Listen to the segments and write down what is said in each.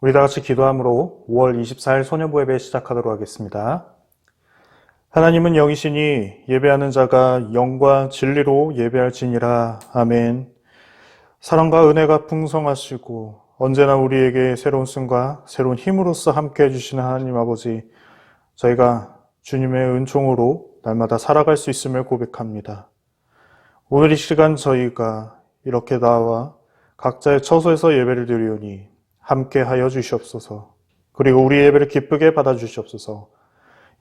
우리 다 같이 기도함으로 5월 24일 소년부 예배 시작하도록 하겠습니다. 하나님은 영이시니 예배하는 자가 영과 진리로 예배할지니라. 아멘. 사랑과 은혜가 풍성하시고 언제나 우리에게 새로운 승과 새로운 힘으로써 함께 해주시는 하나님 아버지, 저희가 주님의 은총으로 날마다 살아갈 수 있음을 고백합니다. 오늘 이 시간 저희가 이렇게 나와 각자의 처소에서 예배를 드리오니 함께 하여 주시옵소서. 그리고 우리 예배를 기쁘게 받아 주시옵소서.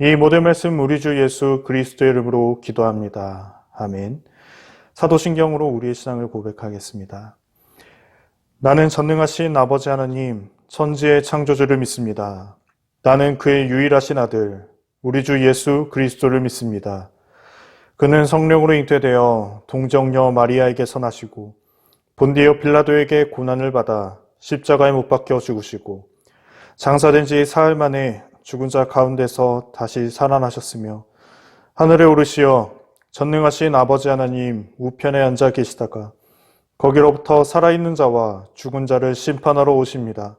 이 모든 말씀 우리 주 예수 그리스도의 이름으로 기도합니다. 아멘. 사도신경으로 우리의 신앙을 고백하겠습니다. 나는 전능하신 아버지 하나님, 천지의 창조주를 믿습니다. 나는 그의 유일하신 아들, 우리 주 예수 그리스도를 믿습니다. 그는 성령으로 잉태되어 동정녀 마리아에게서 나시고 본디오 빌라도에게 고난을 받아 십자가에 못 박혀 죽으시고 장사된 지 사흘 만에 죽은 자 가운데서 다시 살아나셨으며 하늘에 오르시어 전능하신 아버지 하나님 우편에 앉아 계시다가 거기로부터 살아있는 자와 죽은 자를 심판하러 오십니다.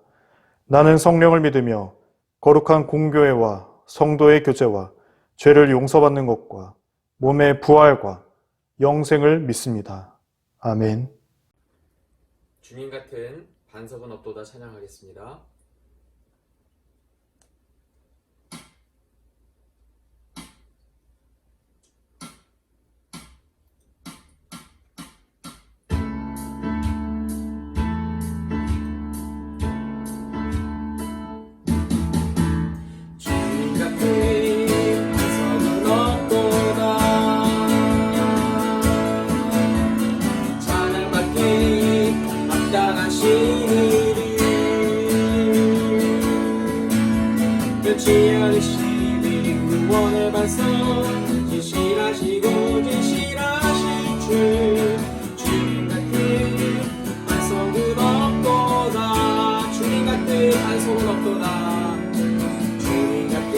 나는 성령을 믿으며 거룩한 공교회와 성도의 교제와 죄를 용서받는 것과 몸의 부활과 영생을 믿습니다. 아멘. 주님 같은 반석은 없도다 찬양하겠습니다. 주님 같은 반석은 없도다 찬양받기 마땅하신 끝이 않으시니 구원의 반석 진실하시고 진실하신 주님 같은 반석은 없도다. 주님 같은 반석은 없도다. 주님 같은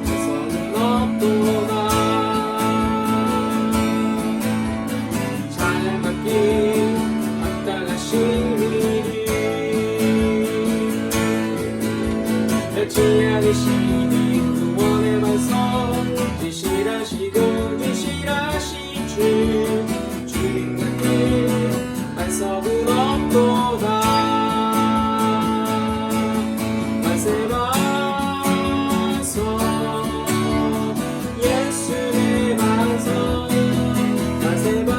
반석은 없도다. 찬양받기 마땅하신 끝이 않으시니 구원의 반석 진실하시고 진실하신 주님 같은 반석은 없도다. 만세 반석 예수의 반석 만세 반석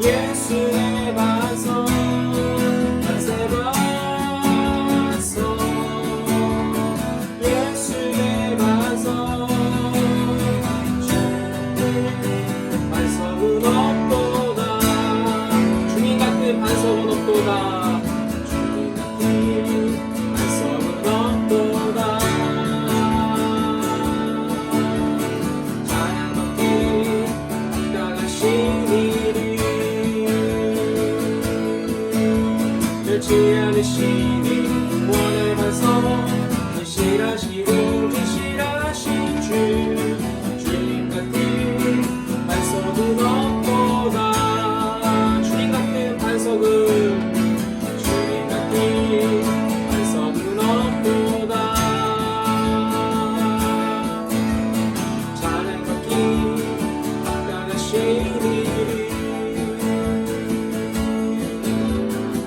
예수의 반석 만세 반석 예수의 반석 반석은 없도다. 주님 같은 반석은 없도다. 주님 같은 반석은 없도다. 찬양받기 마땅하신 이름 끝이 않으시니 구원의 반석 진실하시고 진실하신 주님 같은 반석은 없도다. 주님 같은 반석은 주님 같은 반석은 없도다. 찬양받기 마땅하신 이름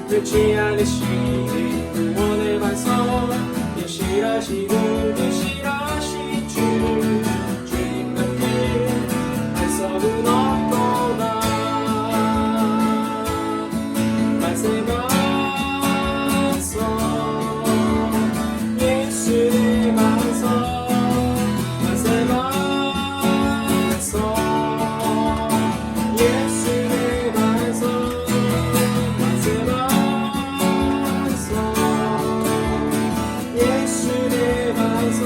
끝이 않으시니 구원의 반석 진실하시고 진실하신 주님 같은 반석은 없도다. 만세 반석 예수의 반석 만세 반석 예수의 반석 만세 반석 예수의 반석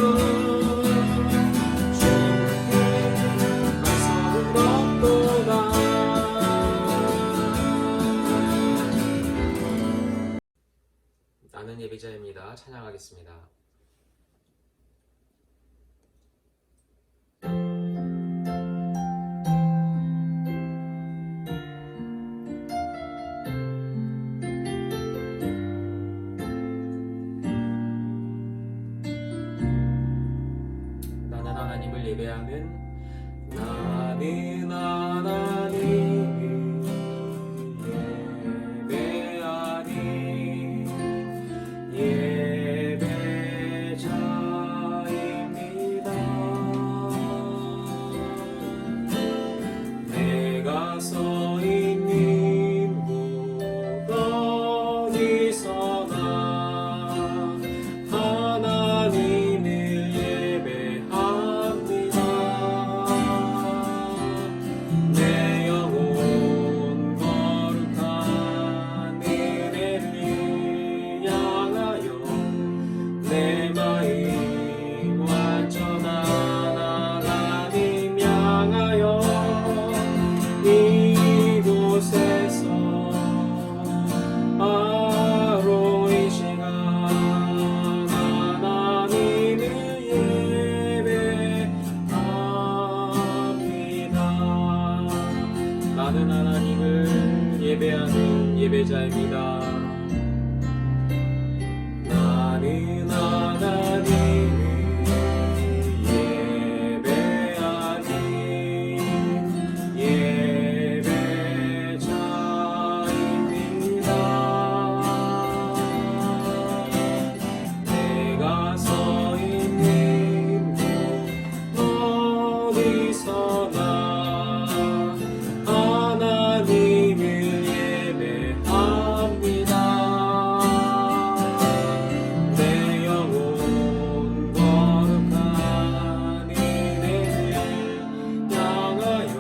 반석은 없도다. 나는 예배자입니다. 찬양하겠습니다. 예배하는 나는 하나님을 예배하니 예배자입니다. 내가 서 있는 곳 어디서나 하나님을 예배합니다. 내 영혼 거룩한 은혜를 향하여 내 마음 완전한 하나님 향하여 이곳에서 바로 이 시간 하나님을 예배합니다. 나는 하나님을 예배하는 예배자입니다. 나는 하나님을 예배하니 예배자입니다. 내가 서 있는 곳 어디서나 하나님을 예배합니다. 내 영혼 거룩한 은혜를 향하여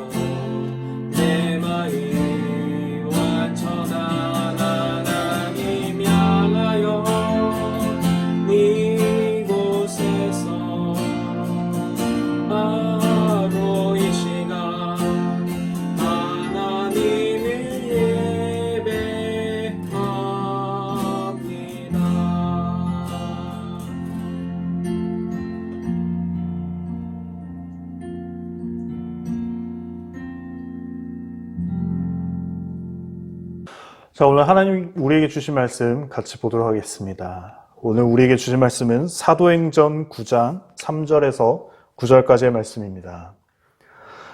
내 마음 완전한 하나님 향하여 이곳에서 바로 이 시간 하나님을 예배합니다. 자, 오늘 하나님 우리에게 주신 말씀 같이 보도록 하겠습니다. 오늘 우리에게 주신 말씀은 사도행전 9장 3절에서 9절까지의 말씀입니다.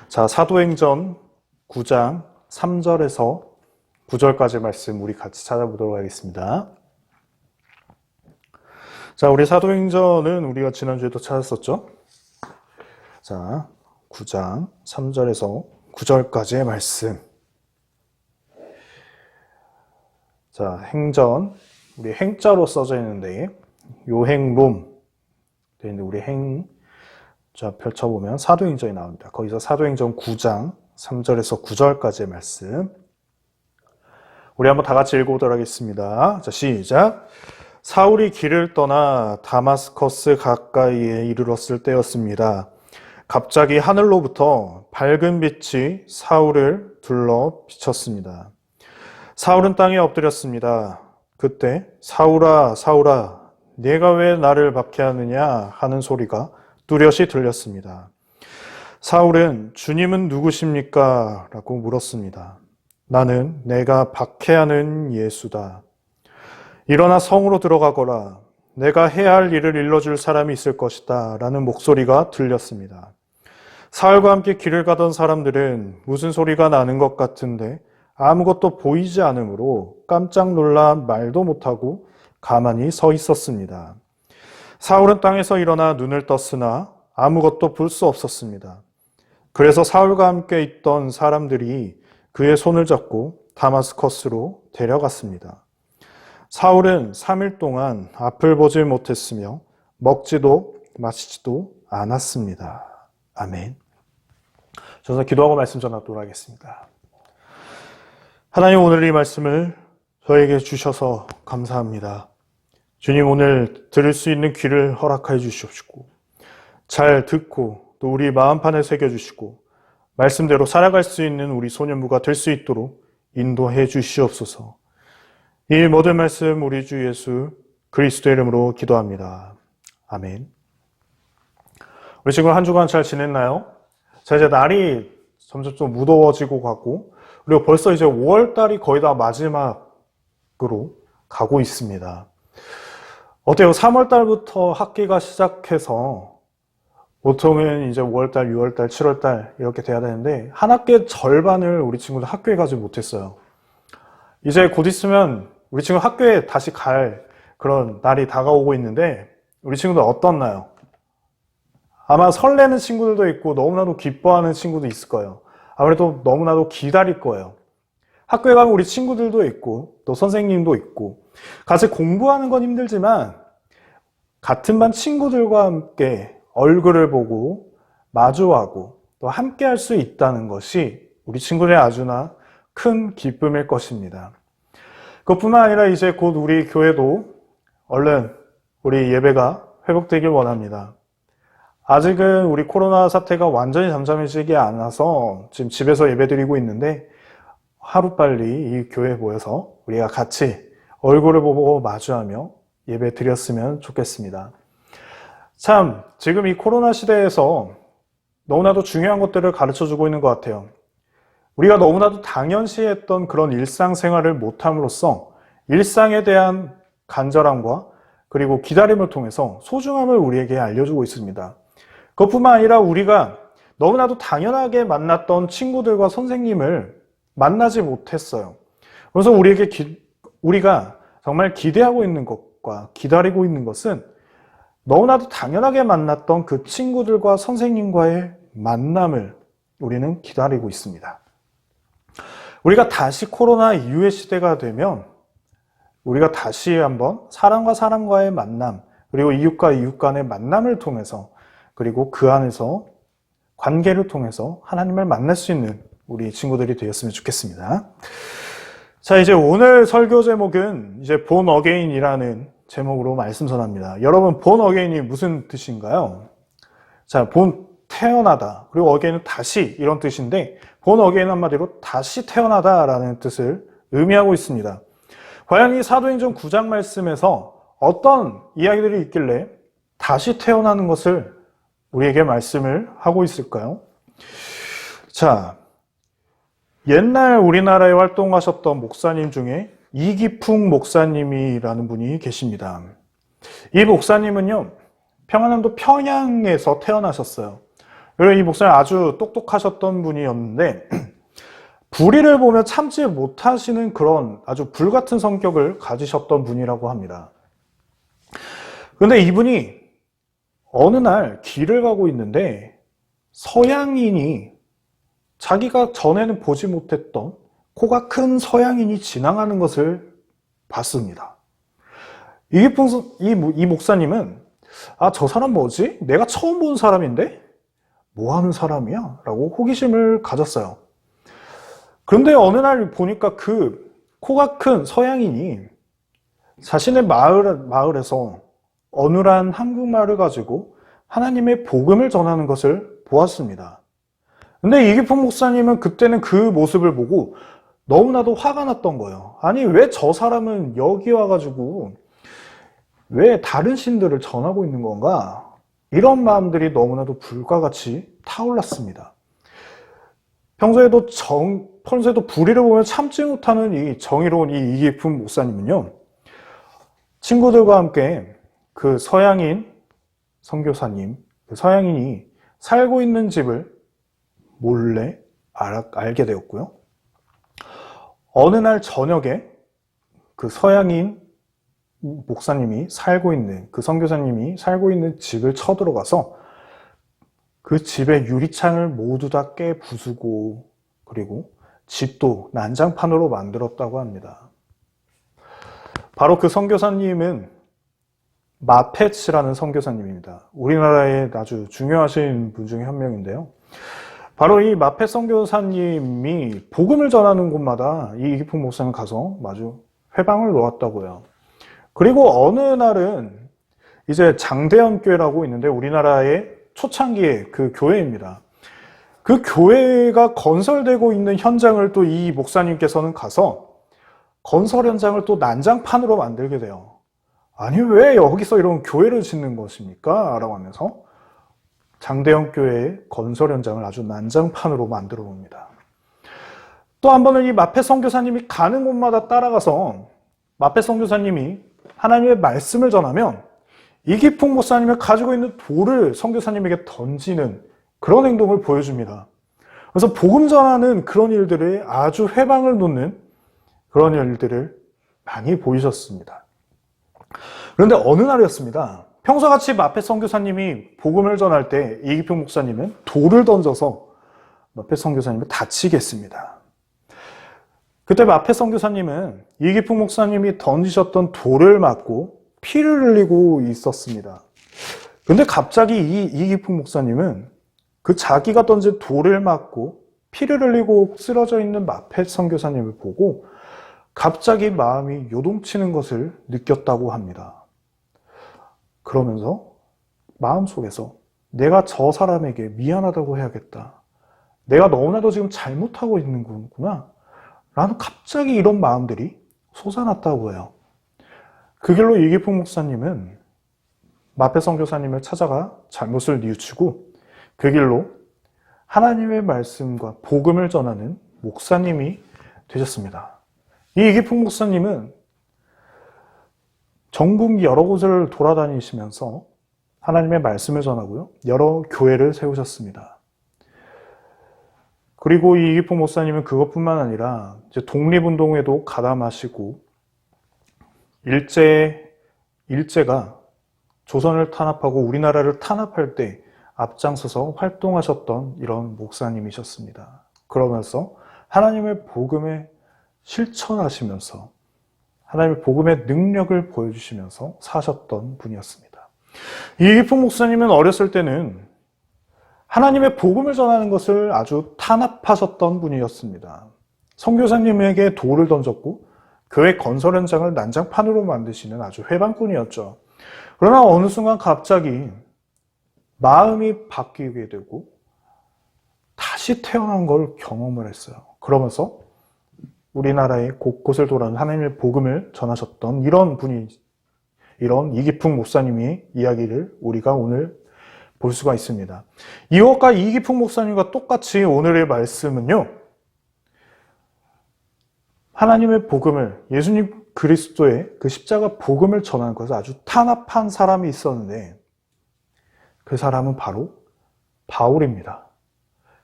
자, 사도행전 9장 3절에서 9절까지의 말씀 우리 같이 찾아보도록 하겠습니다. 자, 우리 사도행전은 우리가 지난주에도 찾았었죠? 자, 9장 3절에서 9절까지의 말씀. 자, 행전, 우리 행자로 써져 있는데, 요행롬, 되어 있는데, 우리 자, 펼쳐보면 사도행전이 나옵니다. 거기서 사도행전 9장 3절에서 9절까지의 말씀. 우리 한번 다 같이 읽어보도록 하겠습니다. 자, 시작. 사울이 길을 떠나 다마스커스 가까이에 이르렀을 때였습니다. 갑자기 하늘로부터 밝은 빛이 사울을 둘러 비쳤습니다. 사울은 땅에 엎드렸습니다. 그때 사울아, 사울아, 네가 왜 나를 박해하느냐 하는 소리가 뚜렷이 들렸습니다. 사울은 주님은 누구십니까? 라고 물었습니다. 나는 내가 박해하는 예수다. 일어나 성으로 들어가거라. 내가 해야 할 일을 일러줄 사람이 있을 것이다. 라는 목소리가 들렸습니다. 사울과 함께 길을 가던 사람들은 무슨 소리가 나는 것 같은데 아무것도 보이지 않으므로 깜짝 놀라 말도 못하고 가만히 서 있었습니다. 사울은 땅에서 일어나 눈을 떴으나 아무것도 볼 수 없었습니다. 그래서 사울과 함께 있던 사람들이 그의 손을 잡고 다마스커스로 데려갔습니다. 사울은 3일 동안 앞을 보지 못했으며 먹지도 마시지도 않았습니다. 아멘. 저서 기도하고 말씀 전하도록 하겠습니다. 하나님, 오늘 이 말씀을 저에게 주셔서 감사합니다. 주님, 오늘 들을 수 있는 귀를 허락하여 주시옵시고 잘 듣고 또 우리 마음판에 새겨주시고 말씀대로 살아갈 수 있는 우리 소년부가 될 수 있도록 인도해 주시옵소서. 이 모든 말씀 우리 주 예수 그리스도의 이름으로 기도합니다. 아멘. 우리 지금 한 주간 잘 지냈나요? 자, 이제 날이 점점 좀 무더워지고 가고, 그리고 벌써 이제 5월달이 거의 다 마지막으로 가고 있습니다. 어때요? 3월달부터 학기가 시작해서 보통은 이제 5월달, 6월달, 7월달 이렇게 돼야 되는데 한 학기의 절반을 우리 친구들 학교에 가지 못했어요. 이제 곧 있으면 우리 친구 학교에 다시 갈 그런 날이 다가오고 있는데 우리 친구들 어떻나요? 아마 설레는 친구들도 있고 너무나도 기뻐하는 친구도 있을 거예요. 아무래도 너무나도 기다릴 거예요. 학교에 가면 우리 친구들도 있고 또 선생님도 있고 같이 공부하는 건 힘들지만 같은 반 친구들과 함께 얼굴을 보고 마주하고 또 함께 할 수 있다는 것이 우리 친구들의 아주나 큰 기쁨일 것입니다. 그것뿐만 아니라 이제 곧 우리 교회도 얼른 우리 예배가 회복되길 원합니다. 아직은 우리 코로나 사태가 완전히 잠잠해지지 않아서 지금 집에서 예배드리고 있는데 하루빨리 이 교회에 모여서 우리가 같이 얼굴을 보고 마주하며 예배 드렸으면 좋겠습니다. 참, 지금 이 코로나 시대에서 너무나도 중요한 것들을 가르쳐주고 있는 것 같아요. 우리가 너무나도 당연시했던 그런 일상생활을 못함으로써 일상에 대한 간절함과 그리고 기다림을 통해서 소중함을 우리에게 알려주고 있습니다. 그것뿐만 아니라 우리가 너무나도 당연하게 만났던 친구들과 선생님을 만나지 못했어요. 그래서 우리가 정말 기대하고 있는 것과 기다리고 있는 것은 너무나도 당연하게 만났던 그 친구들과 선생님과의 만남을 우리는 기다리고 있습니다. 우리가 다시 코로나 이후의 시대가 되면 우리가 다시 한번 사람과 사람과의 만남, 그리고 이웃과 이웃 간의 만남을 통해서 그리고 그 안에서 관계를 통해서 하나님을 만날 수 있는 우리 친구들이 되었으면 좋겠습니다. 자, 이제 오늘 설교 제목은 이제 born again이라는 제목으로 말씀 전합니다. 여러분, born again이 무슨 뜻인가요? 자, born 태어나다, 그리고 again은 다시 이런 뜻인데 born again 한마디로 다시 태어나다라는 뜻을 의미하고 있습니다. 과연 이 사도행전 9장 말씀에서 어떤 이야기들이 있길래 다시 태어나는 것을 우리에게 말씀을 하고 있을까요? 자, 옛날 우리나라에 활동하셨던 목사님 중에 이기풍 목사님이라는 분이 계십니다. 이 목사님은요, 평안남도 평양에서 태어나셨어요. 그리고 이 목사님 아주 똑똑하셨던 분이었는데 불의를 보면 참지 못하시는 그런 아주 불같은 성격을 가지셨던 분이라고 합니다. 그런데 이분이 어느 날 길을 가고 있는데 서양인이 자기가 전에는 보지 못했던 코가 큰 서양인이 지나가는 것을 봤습니다. 이 목사님은 저 사람 뭐지? 내가 처음 본 사람인데? 뭐 하는 사람이야? 라고 호기심을 가졌어요. 그런데 어느 날 보니까 그 코가 큰 서양인이 자신의 마을에서 어눌한 한국말을 가지고 하나님의 복음을 전하는 것을 보았습니다. 근데 이기풍 목사님은 그때는 그 모습을 보고 너무나도 화가 났던 거예요. 아니, 왜 저 사람은 여기 와가지고 왜 다른 신들을 전하고 있는 건가? 이런 마음들이 너무나도 불과 같이 타올랐습니다. 평소에도 불의를 보면 참지 못하는 이 정의로운 이 이기풍 목사님은요, 친구들과 함께 그 서양인 선교사님, 그 서양인이 살고 있는 집을 몰래 알게 되었고요. 어느 날 저녁에 그 서양인 목사님이 살고 있는, 그 선교사님이 살고 있는 집을 쳐들어가서 그 집의 유리창을 모두 다 깨 부수고 그리고 집도 난장판으로 만들었다고 합니다. 바로 그 선교사님은 마펫이라는 선교사님입니다. 우리나라에 아주 중요하신 분 중에 한 명인데요. 바로 이 마펫 선교사님이 복음을 전하는 곳마다 이 이기풍 목사님 가서 마주 회방을 놓았다고요. 그리고 어느 날은 이제 장대현 교회라고 있는데 우리나라의 초창기의 그 교회입니다. 그 교회가 건설되고 있는 현장을 또 이 목사님께서는 가서 건설 현장을 또 난장판으로 만들게 돼요. 아니, 왜 여기서 이런 교회를 짓는 것입니까? 라고 하면서 장대현 교회의 건설 현장을 아주 난장판으로 만들어 봅니다. 또 한 번은 이 마펫 선교사님이 가는 곳마다 따라가서 마펫 선교사님이 하나님의 말씀을 전하면 이기풍 목사님이 가지고 있는 돌을 선교사님에게 던지는 그런 행동을 보여줍니다. 그래서 복음 전하는 그런 일들에 아주 회방을 놓는 그런 일들을 많이 보이셨습니다. 그런데 어느 날이었습니다. 평소같이 마페 선교사님이 복음을 전할 때 이기평 목사님은 돌을 던져서 마페 선교사님을 다치게 했습니다. 그때 마페 선교사님은 이기풍 목사님이 던지셨던 돌을 맞고 피를 흘리고 있었습니다. 근데 갑자기 이기풍 목사님은 그 자기가 던진 돌을 맞고 피를 흘리고 쓰러져 있는 마페 선교사님을 보고 갑자기 마음이 요동치는 것을 느꼈다고 합니다. 그러면서 마음속에서 내가 저 사람에게 미안하다고 해야겠다. 내가 너무나도 지금 잘못하고 있는 거구나. 라는 갑자기 이런 마음들이 솟아났다고 해요. 그 길로 이기풍 목사님은 마페 선교사님을 찾아가 잘못을 뉘우치고 그 길로 하나님의 말씀과 복음을 전하는 목사님이 되셨습니다. 이 이기풍 목사님은 전국 여러 곳을 돌아다니시면서 하나님의 말씀을 전하고요. 여러 교회를 세우셨습니다. 그리고 이 이기풍 목사님은 그것뿐만 아니라 이제 독립운동에도 가담하시고 일제가 조선을 탄압하고 우리나라를 탄압할 때 앞장서서 활동하셨던 이런 목사님이셨습니다. 그러면서 하나님의 복음을 실천하시면서 하나님의 복음의 능력을 보여주시면서 사셨던 분이었습니다. 이기풍 목사님은 어렸을 때는 하나님의 복음을 전하는 것을 아주 탄압하셨던 분이었습니다. 선교사님에게 돌을 던졌고 교회 건설 현장을 난장판으로 만드시는 아주 회방꾼이었죠. 그러나 어느 순간 갑자기 마음이 바뀌게 되고 다시 태어난 걸 경험을 했어요. 그러면서 우리나라의 곳곳을 돌아다니는 하나님의 복음을 전하셨던 이런 이기풍 목사님의 이야기를 우리가 오늘 볼 수가 있습니다. 이것과 이기풍 목사님과 똑같이 오늘의 말씀은요, 하나님의 복음을, 예수님 그리스도의 그 십자가 복음을 전하는 것을 아주 탄압한 사람이 있었는데 그 사람은 바로 바울입니다.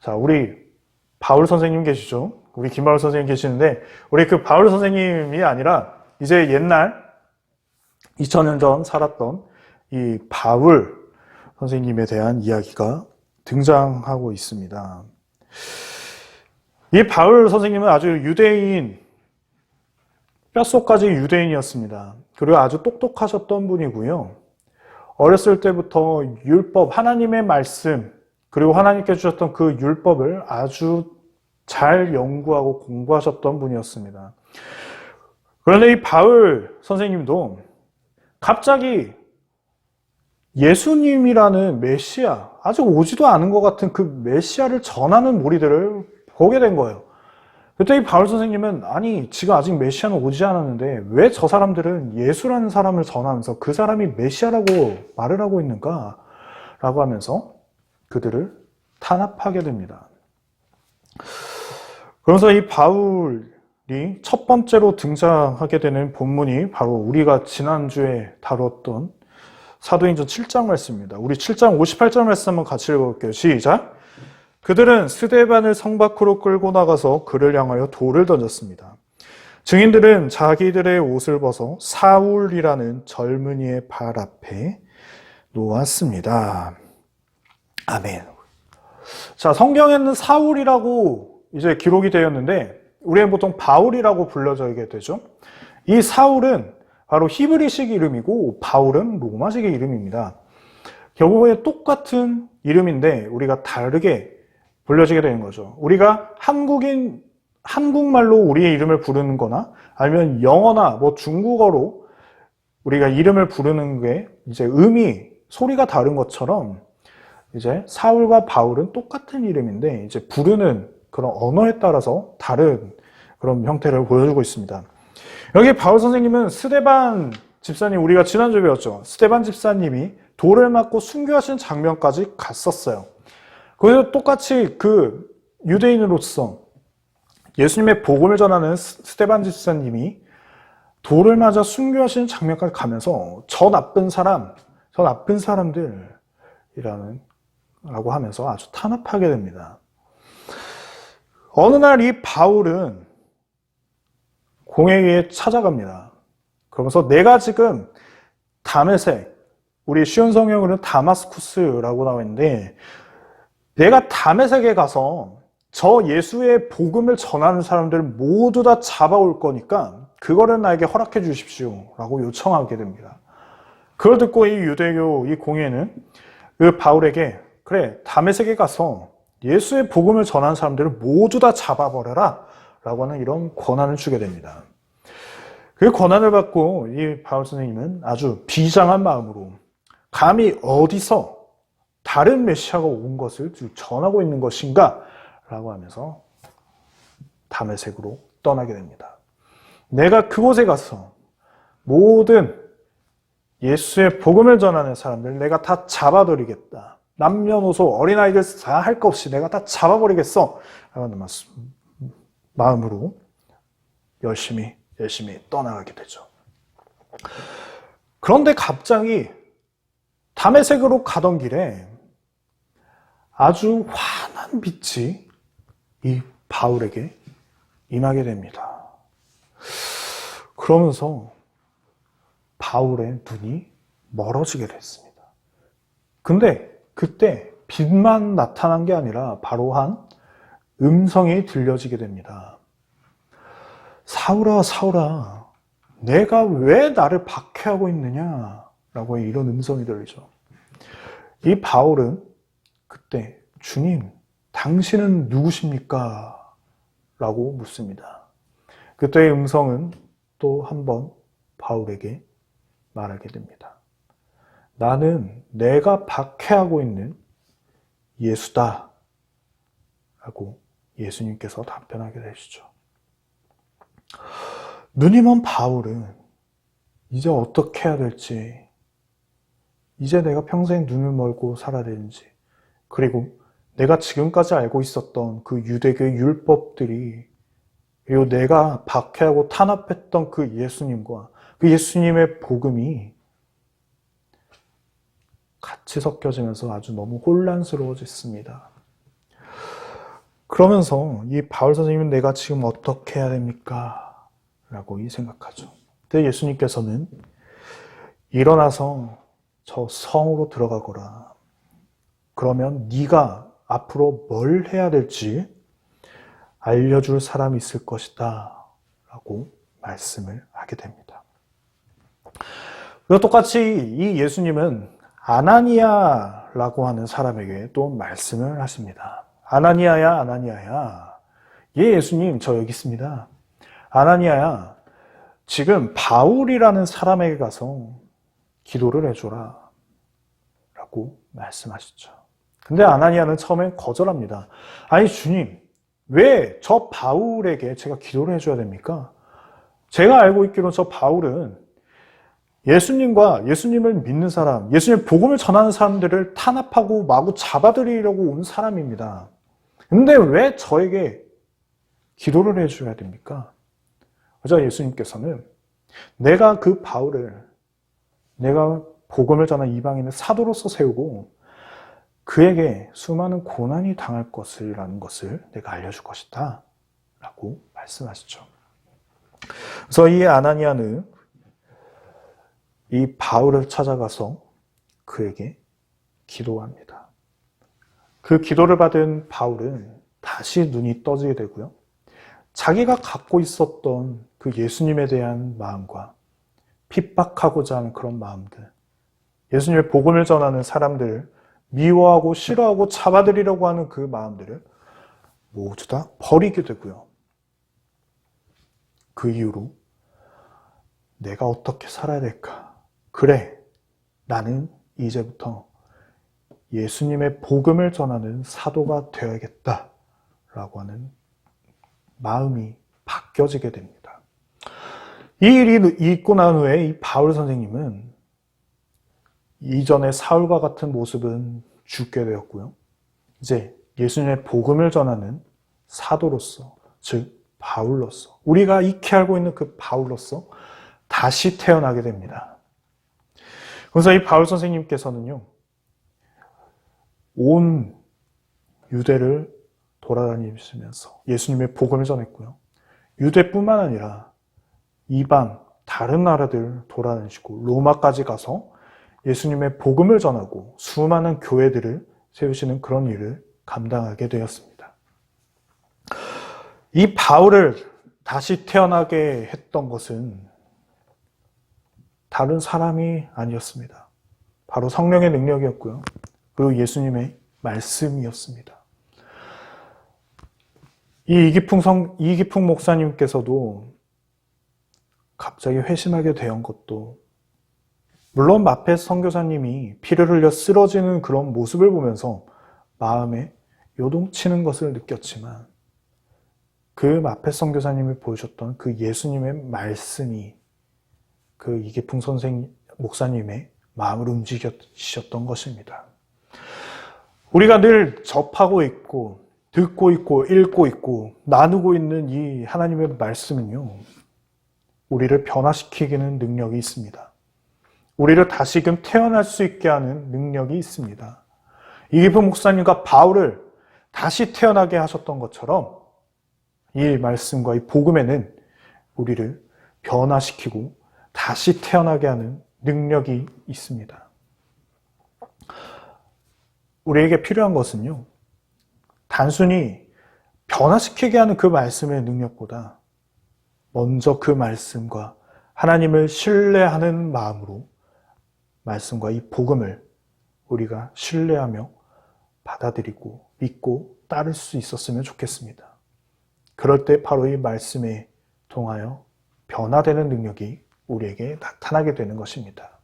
자, 우리 바울 선생님 계시죠? 우리 김바울 선생님 계시는데 우리 그 바울 선생님이 아니라 이제 옛날 2000년 전 살았던 이 바울 선생님에 대한 이야기가 등장하고 있습니다. 이 바울 선생님은 아주 유대인, 뼛속까지 유대인이었습니다. 그리고 아주 똑똑하셨던 분이고요. 어렸을 때부터 율법, 하나님의 말씀, 그리고 하나님께 주셨던 그 율법을 아주 잘 연구하고 공부하셨던 분이었습니다. 그런데 이 바울 선생님도 갑자기 예수님이라는 메시아, 아직 오지도 않은 것 같은 그 메시아를 전하는 무리들을 보게 된 거예요. 그때 이 바울 선생님은 아니 지금 아직 메시아는 오지 않았는데 왜 저 사람들은 예수라는 사람을 전하면서 그 사람이 메시아라고 말을 하고 있는가? 라고 하면서 그들을 탄압하게 됩니다. 그래서 이 바울이 첫 번째로 등장하게 되는 본문이 바로 우리가 지난주에 다뤘던 사도행전 7장 말씀입니다. 우리 7장 58절 말씀 한번 같이 읽어볼게요. 시작! 그들은 스데반을 성 밖으로 끌고 나가서 그를 향하여 돌을 던졌습니다. 증인들은 자기들의 옷을 벗어 사울이라는 젊은이의 발 앞에 놓았습니다. 아멘. 자, 성경에는 사울이라고 이제 기록이 되었는데 우리는 보통 바울이라고 불려지게 되죠. 이 사울은 바로 히브리식 이름이고 바울은 로마식 이름입니다. 결국에 똑같은 이름인데 우리가 다르게 불려지게 되는 거죠. 우리가 한국말로 우리의 이름을 부르는 거나 아니면 영어나 중국어로 우리가 이름을 부르는 게 이제 소리가 다른 것처럼 이제 사울과 바울은 똑같은 이름인데 이제 부르는 그런 언어에 따라서 다른 그런 형태를 보여주고 있습니다. 여기 바울 선생님은 스데반 집사님, 우리가 지난주에 배웠죠. 스데반 집사님이 돌을 맞고 순교하신 장면까지 갔었어요. 그래서 똑같이 그 유대인으로서 예수님의 복음을 전하는 스데반 집사님이 돌을 맞아 순교하신 장면까지 가면서 저 나쁜 사람, 저 나쁜 사람들이라고 하면서 아주 탄압하게 됩니다. 어느 날 이 바울은 공회에 찾아갑니다. 그러면서 내가 지금 다메섹, 우리 쉬운 성경으로는 다마스쿠스라고 나와 있는데, 내가 다메섹에 가서 저 예수의 복음을 전하는 사람들을 모두 다 잡아올 거니까 그거를 나에게 허락해 주십시오 라고 요청하게 됩니다. 그걸 듣고 이 유대교 이 공회는 그 바울에게 그래, 다메섹에 가서 예수의 복음을 전하는 사람들을 모두 다 잡아버려라 라고 하는 이런 권한을 주게 됩니다. 그 권한을 받고 이 바울 선생님은 아주 비장한 마음으로 감히 어디서 다른 메시아가 온 것을 전하고 있는 것인가 라고 하면서 다메섹으로 떠나게 됩니다. 내가 그곳에 가서 모든 예수의 복음을 전하는 사람들 내가 다 잡아버리겠다. 남녀노소 어린아이들 다 할 것 없이 내가 다 잡아버리겠어. 라는 마음으로 열심히 떠나가게 되죠. 그런데 갑자기 다메섹으로 가던 길에 아주 환한 빛이 이 바울에게 임하게 됩니다. 그러면서 바울의 눈이 멀어지게 됐습니다. 근데 그때 빛만 나타난 게 아니라 바로 한 음성이 들려지게 됩니다. 사울아, 사울아, 내가 왜 나를 박해하고 있느냐? 라고 이런 음성이 들리죠. 이 바울은 그때 주님, 당신은 누구십니까? 라고 묻습니다. 그때의 음성은 또 한 번 바울에게 말하게 됩니다. 나는 내가 박해하고 있는 예수다. 라고 예수님께서 답변하게 되시죠. 눈이 먼 바울은 이제 어떻게 해야 될지, 이제 내가 평생 눈을 멀고 살아야 되는지, 그리고 내가 지금까지 알고 있었던 그 유대교의 율법들이, 그리고 내가 박해하고 탄압했던 그 예수님과 그 예수님의 복음이 같이 섞여지면서 아주 너무 혼란스러워졌습니다. 그러면서 이 바울 선생님은 내가 지금 어떻게 해야 됩니까? 라고 생각하죠. 그때 예수님께서는 일어나서 저 성으로 들어가거라. 그러면 네가 앞으로 뭘 해야 될지 알려줄 사람이 있을 것이다. 라고 말씀을 하게 됩니다. 그리고 똑같이 이 예수님은 아나니아라고 하는 사람에게 또 말씀을 하십니다. 아나니아야, 아나니아야. 예, 예수님, 저 여기 있습니다. 아나니아야, 지금 바울이라는 사람에게 가서 기도를 해줘라. 라고 말씀하시죠. 근데 아나니아는 처음엔 거절합니다. 아니, 주님, 왜 저 바울에게 제가 기도를 해줘야 됩니까? 제가 알고 있기로 저 바울은 예수님과 예수님을 믿는 사람, 예수님의 복음을 전하는 사람들을 탄압하고 마구 잡아들이려고 온 사람입니다. 근데 왜 저에게 기도를 해줘야 됩니까? 그래서 예수님께서는 내가 그 바울을, 내가 복음을 전한 이방인을 사도로서 세우고 그에게 수많은 고난이 당할 것이라는 것을 내가 알려줄 것이다 라고 말씀하시죠. 그래서 이 아나니아는 이 바울을 찾아가서 그에게 기도합니다. 그 기도를 받은 바울은 다시 눈이 떠지게 되고요. 자기가 갖고 있었던 그 예수님에 대한 마음과 핍박하고자 하는 그런 마음들, 예수님의 복음을 전하는 사람들을 미워하고 싫어하고 잡아들이려고 하는 그 마음들을 모두 다 버리게 되고요. 그 이후로 내가 어떻게 살아야 될까? 그래, 나는 이제부터 예수님의 복음을 전하는 사도가 되어야겠다 라고 하는 마음이 바뀌어지게 됩니다. 이 일이 있고 난 후에 이 바울 선생님은 이전의 사울과 같은 모습은 죽게 되었고요. 이제 예수님의 복음을 전하는 사도로서, 즉 바울로서, 우리가 익히 알고 있는 그 바울로서 다시 태어나게 됩니다. 그래서 이 바울 선생님께서는요, 온 유대를 돌아다니시면서 예수님의 복음을 전했고요. 유대뿐만 아니라 이방 다른 나라들 돌아다니시고 로마까지 가서 예수님의 복음을 전하고 수많은 교회들을 세우시는 그런 일을 감당하게 되었습니다. 이 바울을 다시 태어나게 했던 것은 다른 사람이 아니었습니다. 바로 성령의 능력이었고요. 그리고 예수님의 말씀이었습니다. 이 이기풍 목사님께서도 갑자기 회심하게 된 것도 물론 마펫 선교사님이 피를 흘려 쓰러지는 그런 모습을 보면서 마음에 요동치는 것을 느꼈지만 그 마펫 선교사님이 보여줬던 그 예수님의 말씀이 그 이기풍 목사님의 마음을 움직이셨던 것입니다. 우리가 늘 접하고 있고 듣고 있고 읽고 있고 나누고 있는 이 하나님의 말씀은요, 우리를 변화시키기는 능력이 있습니다. 우리를 다시금 태어날 수 있게 하는 능력이 있습니다. 이기풍 목사님과 바울을 다시 태어나게 하셨던 것처럼 이 말씀과 이 복음에는 우리를 변화시키고 다시 태어나게 하는 능력이 있습니다. 우리에게 필요한 것은요, 단순히 변화시키게 하는 그 말씀의 능력보다 먼저 그 말씀과 하나님을 신뢰하는 마음으로 말씀과 이 복음을 우리가 신뢰하며 받아들이고 믿고 따를 수 있었으면 좋겠습니다. 그럴 때 바로 이 말씀에 통하여 변화되는 능력이 우리에게 나타나게 되는 것입니다.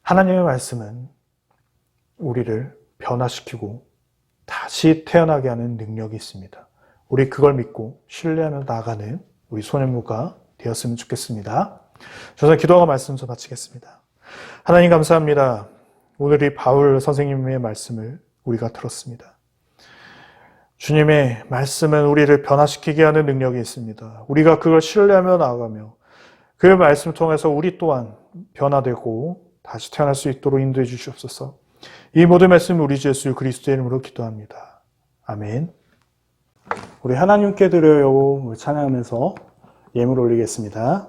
하나님의 말씀은 우리를 변화시키고 다시 태어나게 하는 능력이 있습니다. 우리 그걸 믿고 신뢰하며 나아가는 우리 소년부가 되었으면 좋겠습니다. 저는 기도하고 말씀 좀 마치겠습니다. 하나님 감사합니다. 오늘 이 바울 선생님의 말씀을 우리가 들었습니다. 주님의 말씀은 우리를 변화시키게 하는 능력이 있습니다. 우리가 그걸 신뢰하며 나아가며 그 말씀 통해서 우리 또한 변화되고 다시 태어날 수 있도록 인도해 주시옵소서. 이 모든 말씀 우리 주 예수 그리스도의 이름으로 기도합니다. 아멘. 우리 하나님께 드려요 찬양하면서 예물 올리겠습니다.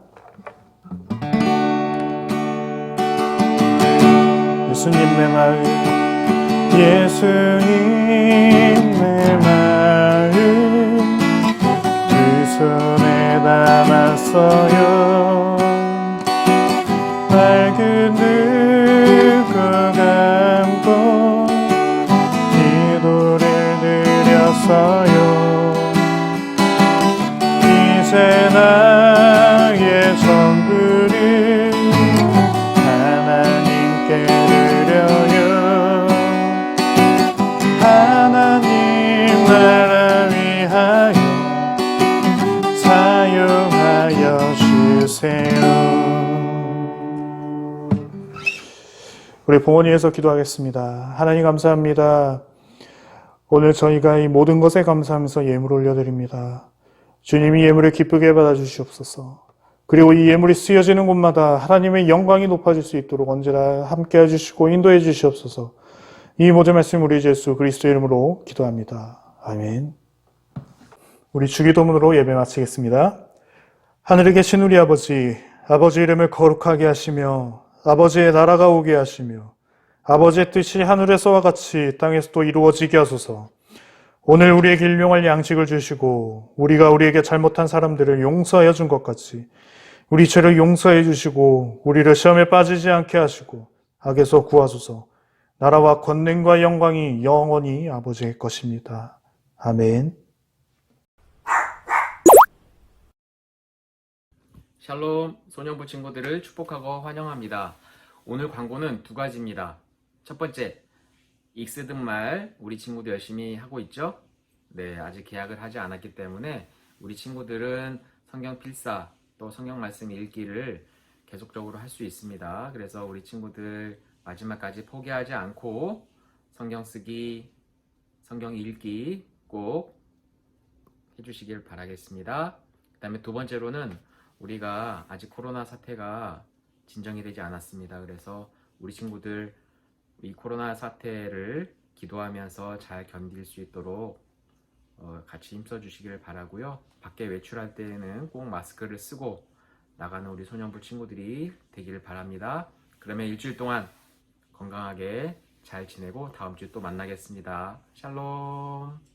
예수님의 마음, 예수님의 마음 두 손에 담았어요. 밝은 눈 감고 기도를 드렸어요. 이제 나의 전부를 하나님께 드려요. 하나님 나라 위하여 사용하여 주세요. 우리 봉헌위에서 기도하겠습니다. 하나님 감사합니다. 오늘 저희가 이 모든 것에 감사하면서 예물 올려드립니다. 주님이 예물을 기쁘게 받아주시옵소서. 그리고 이 예물이 쓰여지는 곳마다 하나님의 영광이 높아질 수 있도록 언제나 함께 해주시고 인도해 주시옵소서. 이 모든 말씀 우리 예수 그리스도의 이름으로 기도합니다. 아멘. 우리 주기도문으로 예배 마치겠습니다. 하늘에 계신 우리 아버지, 아버지 이름을 거룩하게 하시며 아버지의 나라가 오게 하시며 아버지의 뜻이 하늘에서와 같이 땅에서도 이루어지게 하소서. 오늘 우리에게 일용할 양식을 주시고 우리가 우리에게 잘못한 사람들을 용서하여 준 것 같이 우리 죄를 용서해 주시고 우리를 시험에 빠지지 않게 하시고 악에서 구하소서. 나라와 권능과 영광이 영원히 아버지의 것입니다. 아멘. 샬롬, 소년부 친구들을 축복하고 환영합니다. 오늘 광고는 두 가지입니다. 첫 번째, 익스든 말 우리 친구도 열심히 하고 있죠? 네, 아직 계약을 하지 않았기 때문에 우리 친구들은 성경 필사 또 성경 말씀 읽기를 계속적으로 할 수 있습니다. 그래서 우리 친구들 마지막까지 포기하지 않고 성경 쓰기, 성경 읽기 꼭 해주시길 바라겠습니다. 그 다음에 두 번째로는 우리가 아직 코로나 사태가 진정이 되지 않았습니다. 그래서 우리 친구들 이 코로나 사태를 기도하면서 잘 견딜 수 있도록 같이 힘써 주시길 바라고요. 밖에 외출할 때는 꼭 마스크를 쓰고 나가는 우리 소년부 친구들이 되기를 바랍니다. 그러면 일주일 동안 건강하게 잘 지내고 다음 주에 또 만나겠습니다. 샬롬.